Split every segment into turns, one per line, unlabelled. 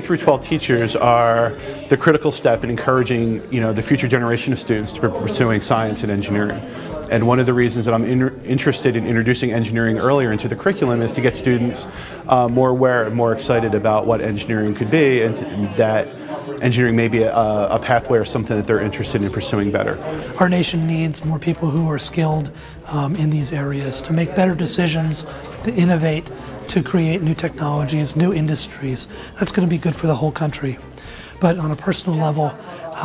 K-12 teachers are the critical step in encouraging, the future generation of students to be pursuing science and engineering. And one of the reasons that I'm interested in introducing engineering earlier into the curriculum is to get students more aware and more excited about what engineering could be, and that engineering may be a pathway or something that they're interested in pursuing better.
Our nation needs more people who are skilled in these areas to make better decisions, to innovate, to create new technologies, new industries. That's going to be good for the whole country. But on a personal level,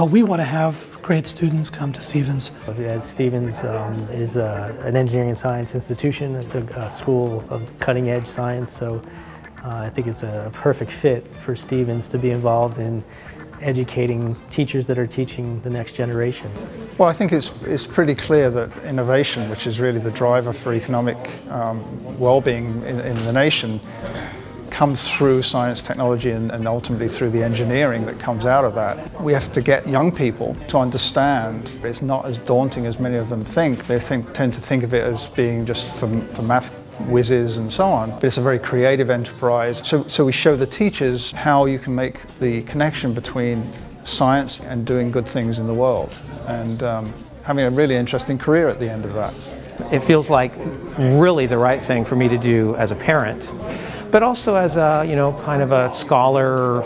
we want to have great students come to Stevens.
Stevens is an engineering and science institution, a school of cutting-edge science, so I think it's a perfect fit for Stevens to be involved in educating teachers that are teaching the next generation.
Well, I think it's pretty clear that innovation, which is really the driver for economic well-being in the nation, comes through science, technology, and ultimately through the engineering that comes out of that. We have to get young people to understand it's not as daunting as many of them think. They tend to think of it as being just for math whizzes and so on, but it's a very creative enterprise. So we show the teachers how you can make the connection between science and doing good things in the world, and having a really interesting career at the end of that.
It feels like really the right thing for me to do as a parent, but also as a, kind of a scholar,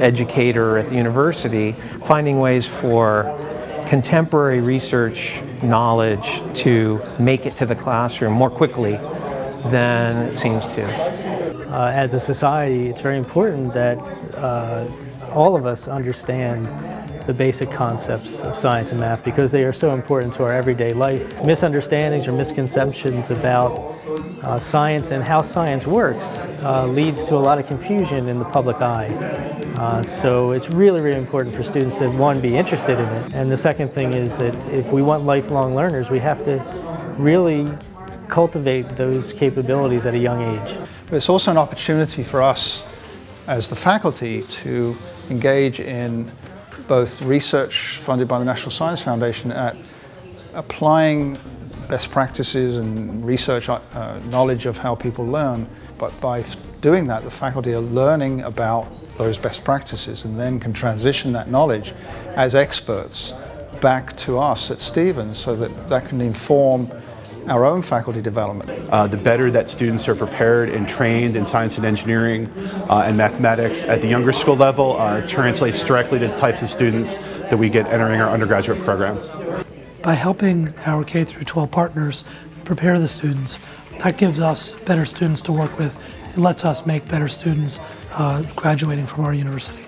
educator at the university, finding ways for contemporary research knowledge to make it to the classroom more quickly than it seems to.
As a society, it's very important that all of us understand the basic concepts of science and math because they are so important to our everyday life. Misunderstandings or misconceptions about science and how science works leads to a lot of confusion in the public eye. So it's really, really important for students to, one, be interested in it, and the second thing is that if we want lifelong learners, we have to really cultivate those capabilities at a young age.
But it's also an opportunity for us as the faculty to engage in both research funded by the National Science Foundation at applying best practices and research knowledge of how people learn. But by doing that, the faculty are learning about those best practices and then can transition that knowledge as experts back to us at Stevens so that can inform our own faculty development.
The better that students are prepared and trained in science and engineering and mathematics at the younger school level translates directly to the types of students that we get entering our undergraduate program.
By helping our K-12 partners prepare the students, that gives us better students to work with. It lets us make better students graduating from our university.